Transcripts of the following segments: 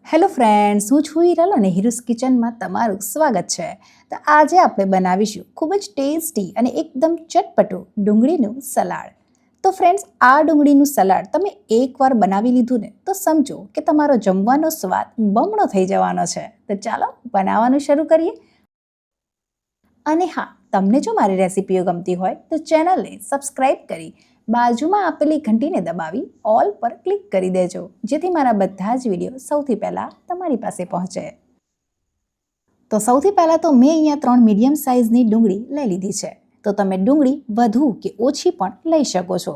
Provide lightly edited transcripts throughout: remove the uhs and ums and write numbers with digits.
Hello friends, હું છું હિરલ અને હિરુસ કિચનમાં તમારું સ્વાગત છે. તો આજે આપણે બનાવીશું ખૂબ જ ટેસ્ટી અને એકદમ ચટપટું ડુંગળીનું સલાડ. તો ફ્રેન્ડ્સ, આ ડુંગળીનું સલાડ તમે એકવાર બનાવી લીધું ને તો સમજો કે તમારો જમવાનો સ્વાદ બમણો થઈ જવાનો છે. તો ચાલો બનાવવાનું શરૂ કરીએ. અને હા, તમને જો મારી રેસિપીઓ ગમતી હોય તો ચેનલને સબસ્ક્રાઈબ કરી બાજુમાં આપેલી ઘંટીને દબાવી ઓલ પર ક્લિક કરી દેજો, જેથી મારા બધા જ વિડીયો સૌથી પહેલાં તમારી પાસે પહોંચે. તો સૌથી પહેલાં તો મેં અહીંયા 3 મીડિયમ સાઇઝની ડુંગળી લઈ લીધી છે. તો તમે ડુંગળી વધુ કે ઓછી પણ લઈ શકો છો.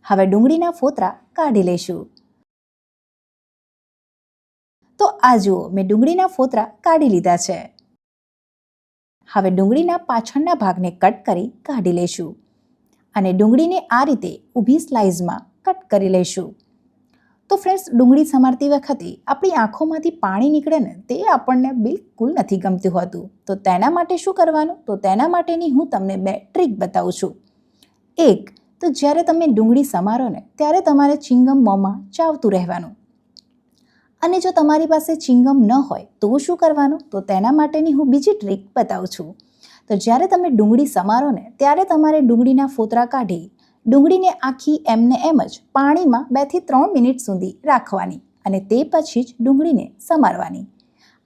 હવે ડુંગળીના ફોતરા કાઢી લઈશું. તો આ જુઓ, મેં ડુંગળીના ફોતરા કાઢી લીધા છે. હવે ડુંગળીના પાછળના ભાગને કટ કરી કાઢી લઈશું અને ડુંગળીને આ રીતે ઊભી સ્લાઇસમાં કટ કરી લઈશું. તો ફ્રેન્ડ્સ, ડુંગળી સમારતી વખતે આપણી આંખોમાંથી પાણી નીકળે ને તે આપણને બિલકુલ નથી ગમતું હોતું. તો તેના માટે શું કરવાનું? તો તેના માટેની હું તમને 2 ટ્રીક બતાવું છું. એક, તો જ્યારે તમે ડુંગળી સમારો ને ત્યારે તમારે ચિંગમ મોંમાં ચાવતું રહેવાનું. અને જો તમારી પાસે ચિંગમ ન હોય તો શું કરવાનું? તો તેના માટેની હું બીજી ટ્રીક બતાવું છું. તો જ્યારે તમે ડુંગળી સમારો ને ત્યારે તમારે ડુંગળીના ફોતરા કાઢી ડુંગળીને આખી એમને એમ જ પાણીમાં 2 થી 3 મિનિટ સુધી રાખવાની અને તે પછી જ ડુંગળીને સમારવાની.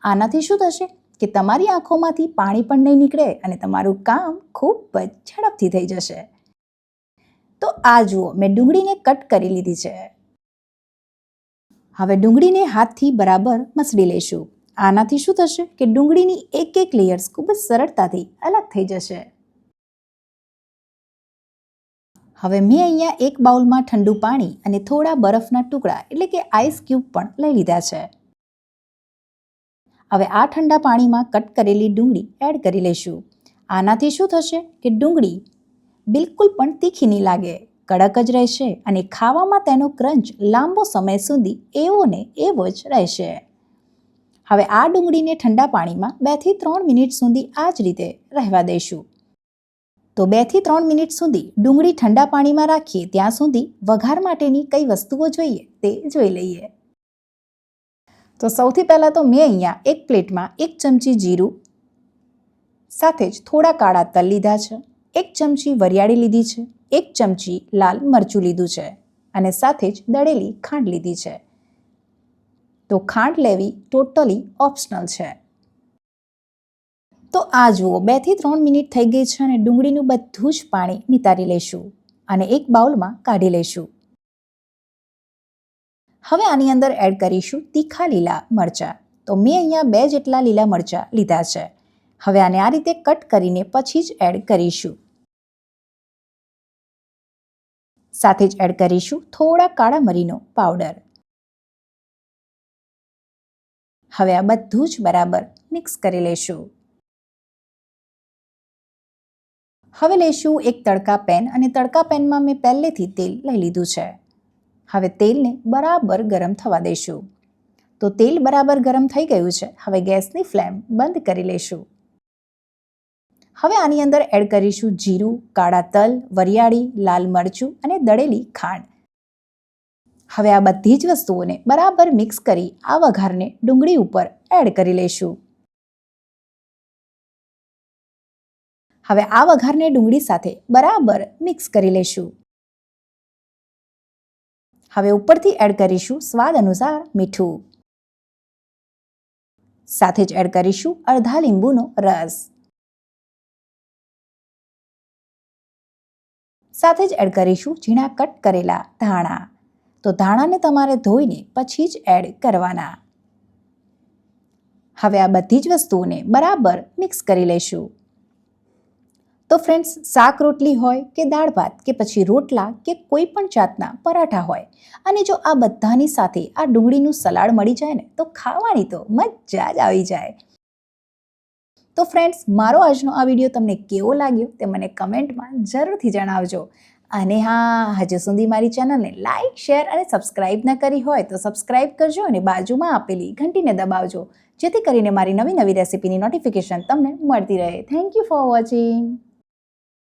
આનાથી શું થશે કે તમારી આંખોમાંથી પાણી પણ નહીં નીકળે અને તમારું કામ ખૂબ જ ઝડપથી થઈ જશે. તો આ જુઓ, મેં ડુંગળીને કટ કરી લીધી છે. હવે ડુંગળીને હાથથી બરાબર મસળી લઈશું. આનાથી શું થશે કે ડુંગળીની એક લેયર્સ ખૂબ જ સરળતાથી અલગ થઈ જશે. હવે મેં અહીંયા એક બાઉલમાં ઠંડુ પાણી અને થોડા બરફના ટુકડા એટલે કે આઈસ ક્યુબ પણ લઈ લીધા છે. હવે આ ઠંડા પાણીમાં કટ કરેલી ડુંગળી એડ કરી લઈશું. આનાથી શું થશે કે ડુંગળી બિલકુલ પણ તીખી નહીં લાગે, કડક જ રહેશે અને ખાવામાં તેનો ક્રંચ લાંબો સમય સુધી એવો ને એવો જ રહેશે. હવે આ ડુંગળીને ઠંડા પાણીમાં 2 થી 3 મિનિટ સુધી આ જ રીતે રહેવા દઈશું. તો 2 થી 3 મિનિટ સુધી ડુંગળી ઠંડા પાણીમાં રાખીએ ત્યાં સુધી વઘાર માટેની કઈ વસ્તુઓ જોઈએ તે જોઈ લઈએ. તો સૌથી પહેલાં તો મેં અહીંયા એક પ્લેટમાં 1 ચમચી જીરું, સાથે જ થોડા કાળા તલ લીધા છે, 1 ચમચી વરિયાળી લીધી છે, 1 ચમચી લાલ મરચું લીધું છે અને સાથે જ દળેલી ખાંડ લીધી છે. તો ખાંડ લેવી ટોટલી ઓપ્શનલ છે. તો આ જુઓ, 2 થી 3 મિનિટ થઈ ગઈ છે અને ડુંગળીનું બધું જ પાણી નિતારી લઈશું અને એક બાઉલમાં કાઢી લઈશું. હવે આની અંદર એડ કરીશું તીખા લીલા મરચાં. તો મેં અહીંયા 2 જેટલા લીલા મરચાં લીધા છે. હવે આને આ રીતે કટ કરીને પછી જ એડ કરીશું. સાથે જ એડ કરીશું થોડા કાળા મરીનો પાવડર. હવે આ બધું જ બરાબર મિક્સ કરી લઈશું. હવે લઈશું એક તડકા પેન અને તડકા પેનમાં મેં પહેલેથી તેલ લઈ લીધું છે. હવે તેલને બરાબર ગરમ થવા દઈશું. તો તેલ બરાબર ગરમ થઈ ગયું છે. હવે ગેસની ફ્લેમ બંધ કરી લઈશું. હવે આની અંદર એડ કરીશું જીરું, કાળા તલ, વરિયાળી, લાલ મરચું અને દળેલી ખાંડ. હવે આ બધી જ વસ્તુઓને બરાબર મિક્સ કરી આ વઘારને ડુંગળી ઉપર એડ કરી લઈશું. હવે આ વઘારને ડુંગળી સાથે બરાબર મિક્સ કરી લઈશું. હવે ઉપરથી એડ કરીશું સ્વાદ અનુસાર મીઠું. સાથે જ એડ કરીશું અડધા લીંબુનો રસ. સાથે જ એડ કરીશું ઝીણા કટ કરેલા ધાણા. તો ધાણાને તમારે ધોઈને પછી જ એડ કરવાના. હવે આ બધી જ વસ્તુઓને બરાબર મિક્સ કરી લઈશું. તો ફ્રેન્ડ્સ, શાક રોટલી હોય કે દાળ ભાત કે પછી રોટલા કે કોઈ પણ જાતના પરાઠા હોય અને જો આ બધાની સાથે આ ડુંગળીનું સલાડ મળી જાય ને તો ખાવાની તો મજા જ આવી જાય. તો ફ્રેન્ડ્સ, મારો આજનો આ વિડીયો તમને કેવો લાગ્યો તે મને કમેન્ટમાં જરૂરથી જણાવજો. અને હા, હજુ સુધી મારી ચેનલને લાઇક, શેર અને સબસ્ક્રાઈબ ન કરી હોય તો સબસ્ક્રાઈબ કરજો અને બાજુમાં આપેલી ઘંટીને દબાવજો, જેથી કરીને મારી નવી રેસિપીની નોટિફિકેશન તમને મળતી રહે. Thank you for watching.